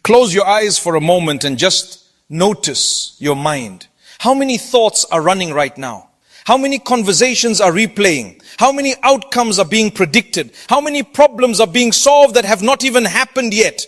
Close your eyes for a moment and just notice your mind. How many thoughts are running right now? How many conversations are replaying? How many outcomes are being predicted? How many problems are being solved that have not even happened yet?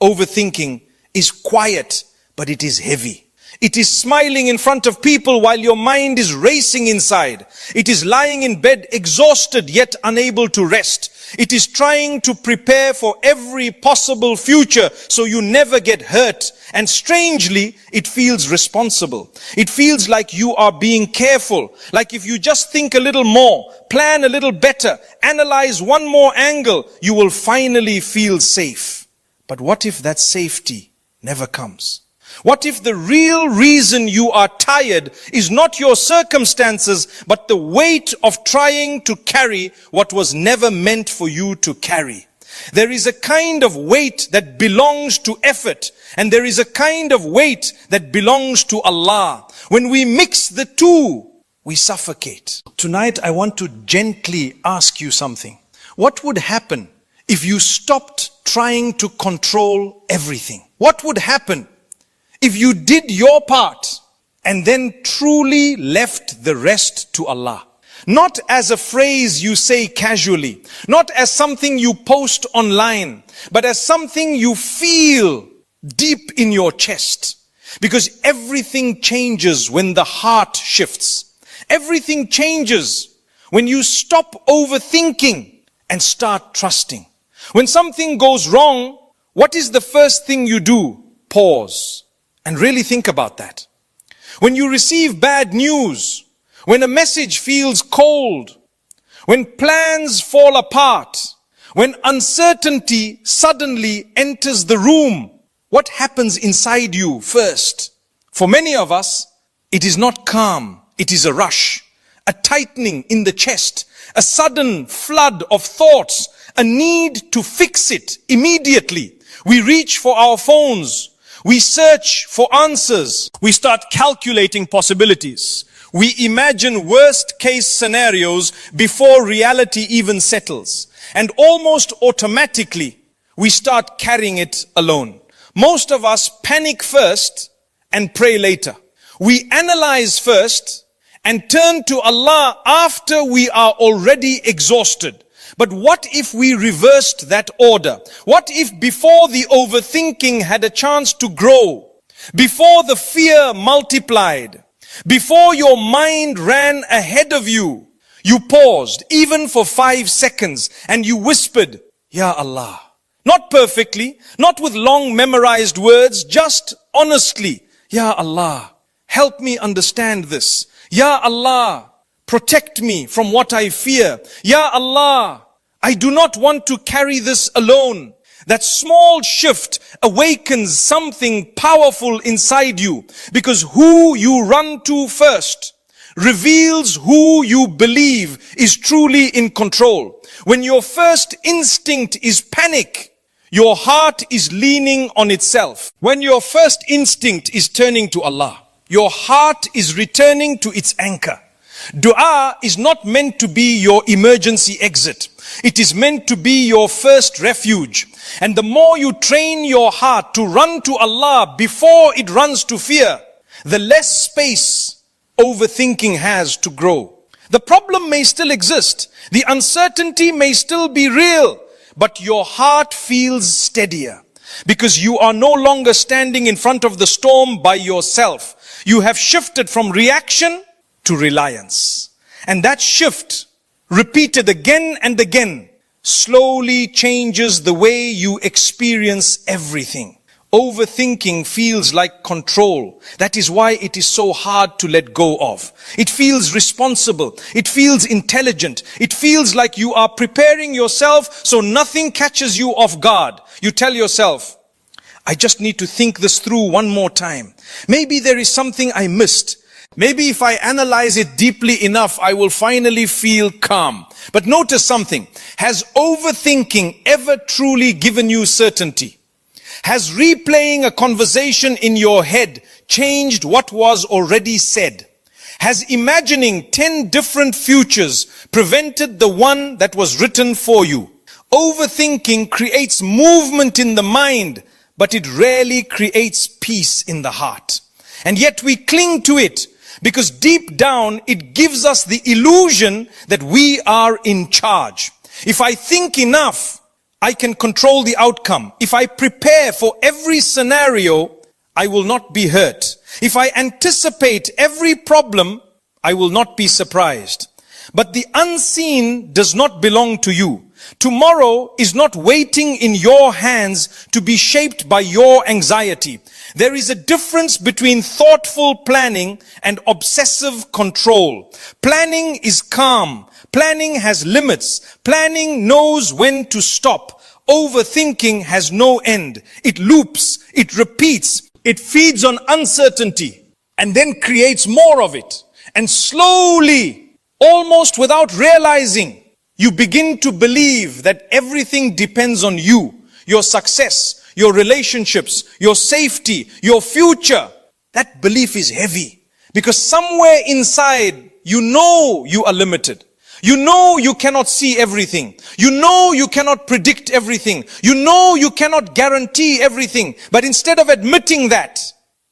Overthinking is quiet, but it is heavy. It is smiling in front of people while your mind is racing inside. It is lying in bed exhausted yet unable to rest. It is trying to prepare for every possible future so you never get hurt. And strangely, it feels responsible. It feels like you are being careful. Like if you just think a little more, plan a little better, analyze one more angle, you will finally feel safe. But what if that safety never comes? What if the real reason you are tired is not your circumstances, but the weight of trying to carry what was never meant for you to carry? There is a kind of weight that belongs to effort, and there is a kind of weight that belongs to Allah. When we mix the two, we suffocate. Tonight I want to gently ask you something. What would happen if you stopped trying to control everything? What would happen if you did your part and then truly left the rest to Allah? Not as a phrase you say casually, not as something you post online, but as something you feel deep in your chest. Because everything changes when the heart shifts. Everything changes when you stop overthinking and start trusting. When something goes wrong, what is the first thing you do? Pause. And really think about that. When you receive bad news, when a message feels cold, when plans fall apart, when uncertainty suddenly enters the room, what happens inside you first? For many of us, it is not calm, it is a rush, a tightening in the chest, a sudden flood of thoughts, a need to fix it immediately. We reach for our phones. We search for answers. We start calculating possibilities. We imagine worst case scenarios before reality even settles. And almost automatically, we start carrying it alone. Most of us panic first and pray later. We analyze first and turn to Allah after we are already exhausted. But what if we reversed that order? What if before the overthinking had a chance to grow, before the fear multiplied, before your mind ran ahead of you, you paused even for 5 seconds and you whispered, Ya Allah. Not perfectly, not with long memorized words, just honestly, Ya Allah, help me understand this. Ya Allah, protect me from what I fear. Ya Allah, I do not want to carry this alone. That small shift awakens something powerful inside you, because who you run to first reveals who you believe is truly in control. When your first instinct is panic, your heart is leaning on itself. When your first instinct is turning to Allah, your heart is returning to its anchor. Dua is not meant to be your emergency exit. It is meant to be your first refuge. And the more you train your heart to run to Allah before it runs to fear, the less space overthinking has to grow. The problem may still exist. The uncertainty may still be real, but your heart feels steadier because you are no longer standing in front of the storm by yourself. You have shifted from reaction to reliance. And that shift, repeated again and again, slowly changes the way you experience everything. Overthinking feels like control. That is why it is so hard to let go of. It feels responsible. It feels intelligent. It feels like you are preparing yourself so nothing catches you off guard. You tell yourself, I just need to think this through one more time. Maybe there is something I missed. Maybe if I analyze it deeply enough, I will finally feel calm. But notice something. Has overthinking ever truly given you certainty? Has replaying a conversation in your head changed what was already said? Has imagining 10 different futures prevented the one that was written for you? Overthinking creates movement in the mind, but it rarely creates peace in the heart. And yet we cling to it because deep down it gives us the illusion that we are in charge. If I think enough, I can control the outcome. If I prepare for every scenario, I will not be hurt. If I anticipate every problem, I will not be surprised. But the unseen does not belong to you. Tomorrow is not waiting in your hands to be shaped by your anxiety. There is a difference between thoughtful planning and obsessive control. Planning is calm. Planning has limits. Planning knows when to stop. Overthinking has no end. It loops. It repeats. It feeds on uncertainty and then creates more of it. And slowly, almost without realizing, you begin to believe that everything depends on you, your success, your relationships, your safety, your future. That belief is heavy because somewhere inside, you know you are limited. You know you cannot see everything. You know you cannot predict everything. You know you cannot guarantee everything. But instead of admitting that,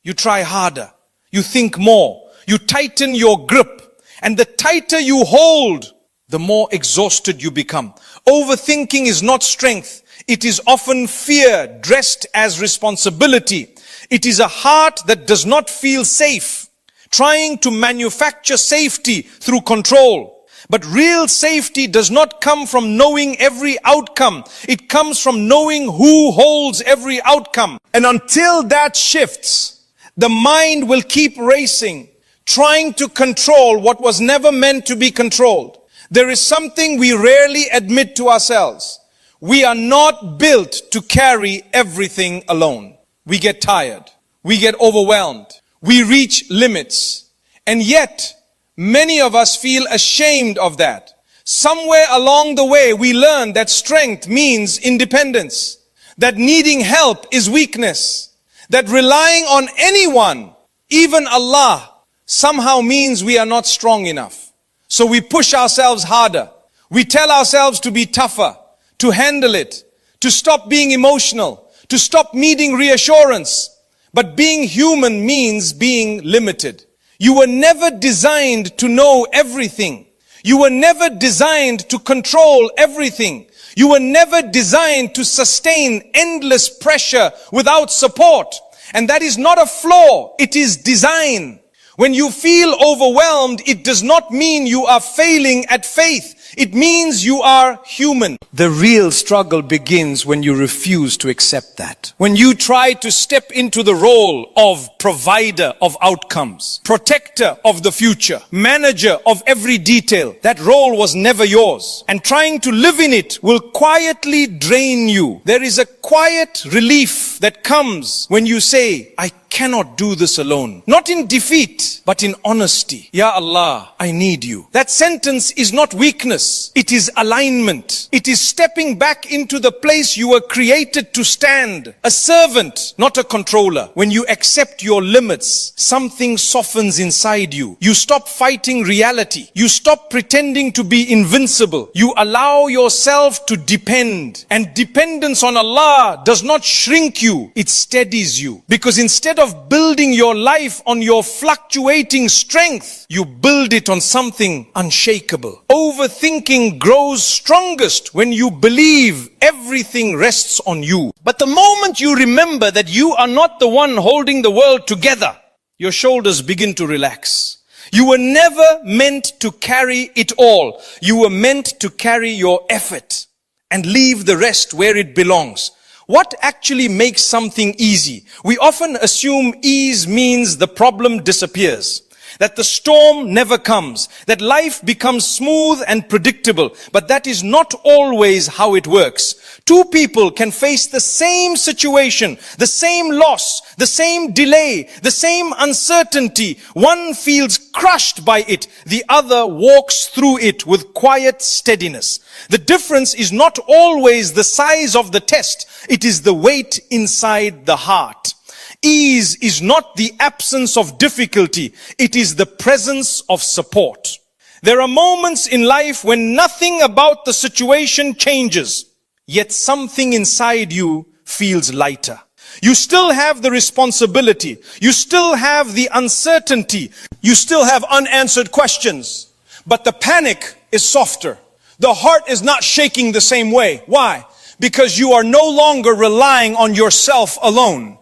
you try harder. You think more. You tighten your grip. And the tighter you hold, the more exhausted you become. Overthinking is not strength. It is often fear dressed as responsibility. It is a heart that does not feel safe, trying to manufacture safety through control. But real safety does not come from knowing every outcome. It comes from knowing who holds every outcome. And until that shifts, the mind will keep racing, trying to control what was never meant to be controlled. There is something we rarely admit to ourselves. We are not built to carry everything alone. We get tired. We get overwhelmed. We reach limits. And yet, many of us feel ashamed of that. Somewhere along the way, we learn that strength means independence, that needing help is weakness, that relying on anyone, even Allah, somehow means we are not strong enough. So we push ourselves harder. We tell ourselves to be tougher, to handle it, to stop being emotional, to stop needing reassurance. But being human means being limited. You were never designed to know everything. You were never designed to control everything. You were never designed to sustain endless pressure without support. And that is not a flaw, it is design. When you feel overwhelmed, it does not mean you are failing at faith. It means you are human. The real struggle begins when you refuse to accept that. When you try to step into the role of provider of outcomes, protector of the future, manager of every detail. That role was never yours. And trying to live in it will quietly drain you. There is a quiet relief that comes when you say, I cannot do this alone. Not in defeat, but in honesty. Ya Allah, I need you. That sentence is not weakness. It is alignment. It is stepping back into the place you were created to stand. A servant, not a controller. When you accept your limits, something softens inside you. You stop fighting reality. You stop pretending to be invincible. You allow yourself to depend. And dependence on Allah does not shrink you. It steadies you. Because instead of building your life on your fluctuating strength, you build it on something unshakable. Overthinking grows strongest when you believe everything rests on you. But the moment you remember that you are not the one holding the world together, your shoulders begin to relax. You were never meant to carry it all. You were meant to carry your effort and leave the rest where it belongs. What actually makes something easy? We often assume ease means the problem disappears, that the storm never comes, that life becomes smooth and predictable. But that is not always how it works. Two people can face the same situation, the same loss, the same delay, the same uncertainty. One feels crushed by it. The other walks through it with quiet steadiness. The difference is not always the size of the test. It is the weight inside the heart. Ease is not the absence of difficulty. It is the presence of support. There are moments in life when nothing about the situation changes, yet something inside you feels lighter. You still have the responsibility. You still have the uncertainty. You still have unanswered questions. But the panic is softer. The heart is not shaking the same way. Why? Because you are no longer relying on yourself alone.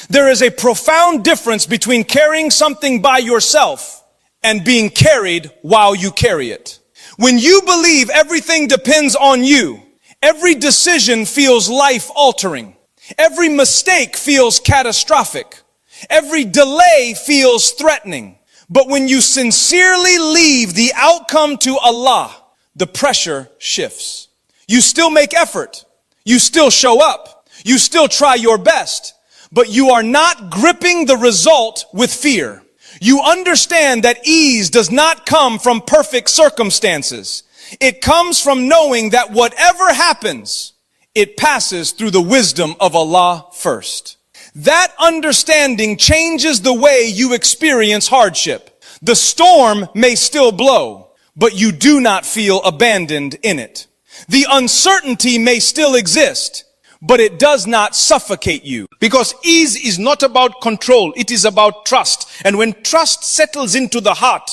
There is a profound difference between carrying something by yourself and being carried while you carry it. When you believe everything depends on you, every decision feels life-altering. Every mistake feels catastrophic. Every delay feels threatening. But when you sincerely leave the outcome to Allah, the pressure shifts. You still make effort. You still show up. You still try your best. But you are not gripping the result with fear. You understand that ease does not come from perfect circumstances. It comes from knowing that whatever happens, it passes through the wisdom of Allah first. That understanding changes the way you experience hardship. The storm may still blow, but you do not feel abandoned in it. The uncertainty may still exist, but it does not suffocate you. Because ease is not about control, it is about trust. And when trust settles into the heart,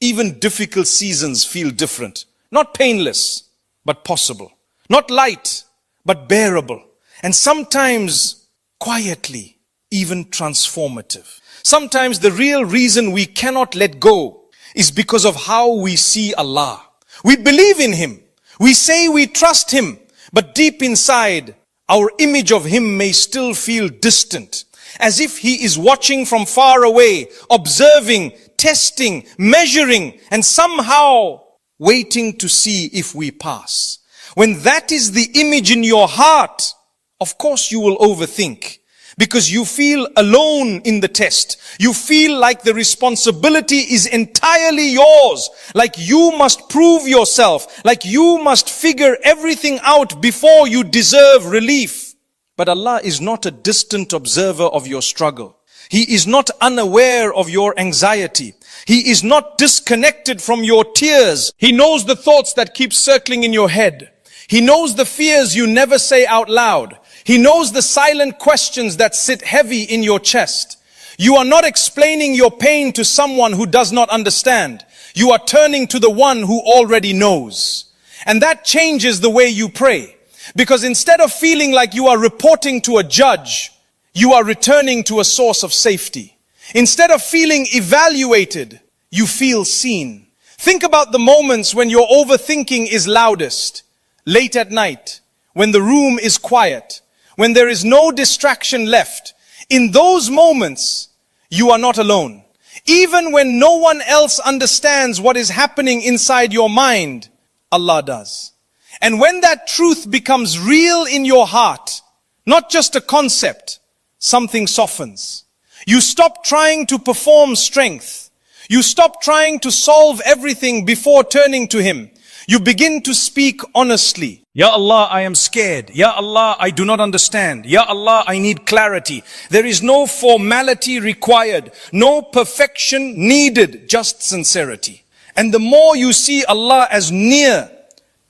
even difficult seasons feel different. Not painless, but possible. Not light, but bearable. And sometimes quietly, even transformative. Sometimes the real reason we cannot let go is because of how we see Allah. We believe in Him. We say we trust Him. But deep inside, our image of Him may still feel distant. As if He is watching from far away, observing, testing, measuring, and somehow waiting to see if we pass. When that is the image in your heart, of course you will overthink. Because you feel alone in the test. You feel like the responsibility is entirely yours. Like you must prove yourself. Like you must figure everything out before you deserve relief. But Allah is not a distant observer of your struggle. He is not unaware of your anxiety. He is not disconnected from your tears. He knows the thoughts that keep circling in your head. He knows the fears you never say out loud. He knows the silent questions that sit heavy in your chest. You are not explaining your pain to someone who does not understand. You are turning to the one who already knows. And that changes the way you pray. Because instead of feeling like you are reporting to a judge, you are returning to a source of safety. Instead of feeling evaluated, you feel seen. Think about the moments when your overthinking is loudest. Late at night, when the room is quiet, when there is no distraction left. In those moments, you are not alone. Even when no one else understands what is happening inside your mind, Allah does. And when that truth becomes real in your heart, not just a concept, something softens. You stop trying to perform strength. You stop trying to solve everything before turning to Him. You begin to speak honestly. Ya Allah, I am scared. Ya Allah, I do not understand. Ya Allah, I need clarity. There is no formality required, no perfection needed, just sincerity. And the more you see Allah as near,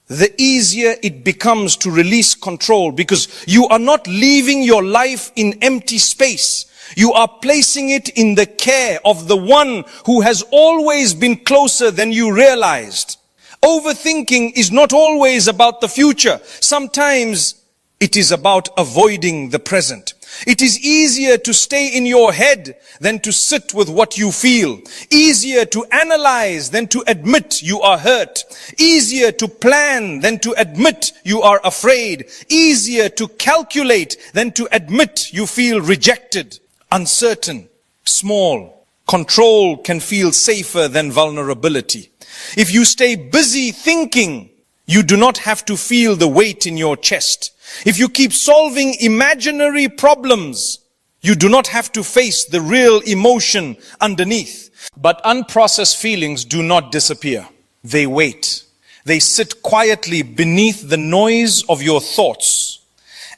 the easier it becomes to release control, because you are not leaving your life in empty space. You are placing it in the care of the one who has always been closer than you realized. Overthinking is not always about the future. Sometimes it is about avoiding the present. It is easier to stay in your head than to sit with what you feel. Easier to analyze than to admit you are hurt. Easier to plan than to admit you are afraid. Easier to calculate than to admit you feel rejected. Uncertain, small. Control can feel safer than vulnerability. If you stay busy thinking, you do not have to feel the weight in your chest. If you keep solving imaginary problems, you do not have to face the real emotion underneath. But unprocessed feelings do not disappear. They wait. They sit quietly beneath the noise of your thoughts.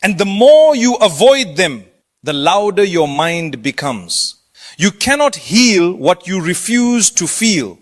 And the more you avoid them, the louder your mind becomes. You cannot heal what you refuse to feel.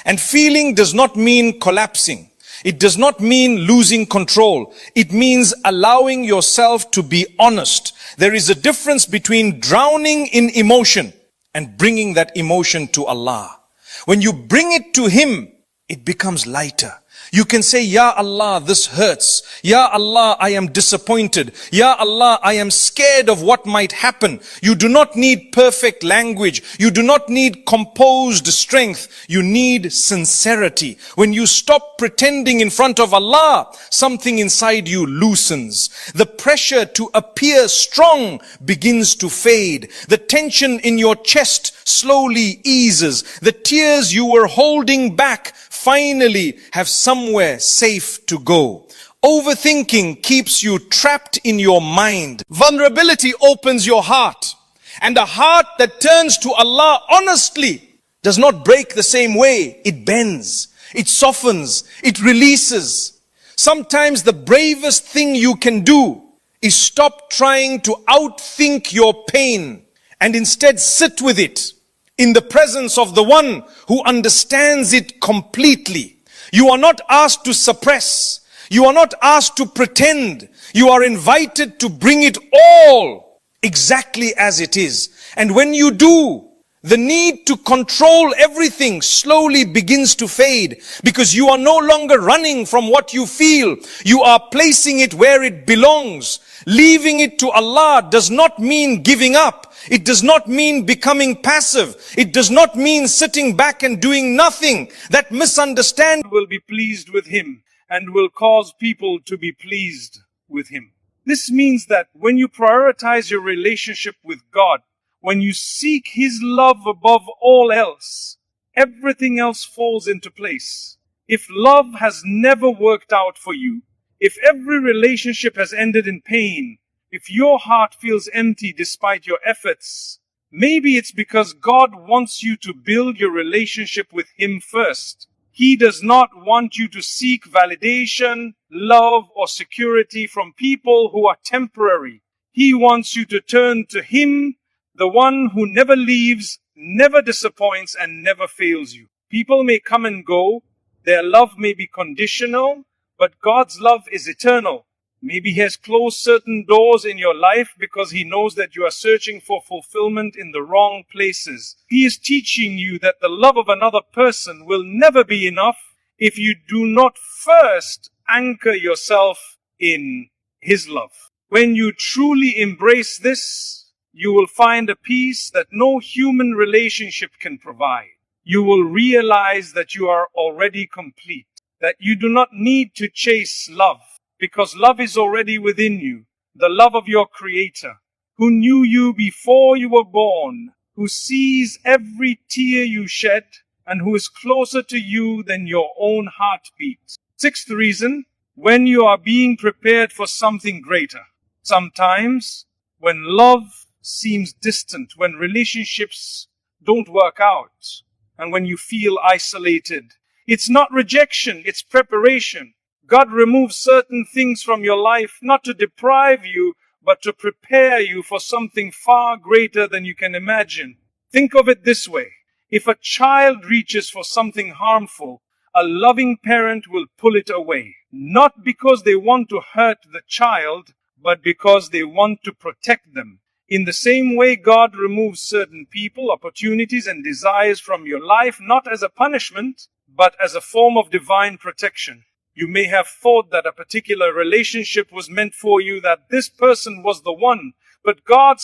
And feeling does not mean collapsing. It does not mean losing control. It means allowing yourself to be honest. There is a difference between drowning in emotion and bringing that emotion to Allah. When you bring it to Him, it becomes lighter. You can say, Ya Allah, this hurts. Ya Allah, I am disappointed. Ya Allah, I am scared of what might happen. You do not need perfect language. You do not need composed strength. You need sincerity. When you stop pretending in front of Allah, something inside you loosens. The pressure to appear strong begins to fade. The tension in your chest slowly eases. The tears you were holding back finally have somewhere safe to go. Overthinking keeps you trapped in your mind. Vulnerability opens your heart. And a heart that turns to Allah honestly does not break the same way. It bends, it softens, it releases. Sometimes the bravest thing you can do is stop trying to outthink your pain and instead sit with it in the presence of the one who understands it completely. You are not asked to suppress. You are not asked to pretend. You are invited to bring it all exactly as it is. And when you do, the need to control everything slowly begins to fade, because you are no longer running from what you feel. You are placing it where it belongs. Leaving it to Allah does not mean giving up. It does not mean becoming passive. It does not mean sitting back and doing nothing. That misunderstanding will be pleased with Him and will cause people to be pleased with Him. This means that when you prioritize your relationship with God, when you seek His love above all else, everything else falls into place. If love has never worked out for you, if every relationship has ended in pain, if your heart feels empty despite your efforts, maybe it's because God wants you to build your relationship with Him first. He does not want you to seek validation, love, or security from people who are temporary. He wants you to turn to Him, the one who never leaves, never disappoints, and never fails you. People may come and go. Their love may be conditional, but God's love is eternal. Maybe He has closed certain doors in your life because He knows that you are searching for fulfillment in the wrong places. He is teaching you that the love of another person will never be enough if you do not first anchor yourself in His love. When you truly embrace this, you will find a peace that no human relationship can provide. You will realize that you are already complete, that you do not need to chase love, because love is already within you. The love of your Creator, who knew you before you were born, who sees every tear you shed, and who is closer to you than your own heartbeat. Sixth reason, when you are being prepared for something greater. Sometimes, when love seems distant, when relationships don't work out, and when you feel isolated, it's not rejection, it's preparation. God removes certain things from your life, not to deprive you, but to prepare you for something far greater than you can imagine. Think of it this way. If a child reaches for something harmful, a loving parent will pull it away. Not because they want to hurt the child, but because they want to protect them. In the same way, God removes certain people, opportunities, and desires from your life, not as a punishment, but as a form of divine protection. You may have thought that a particular relationship was meant for you, that this person was the one, but God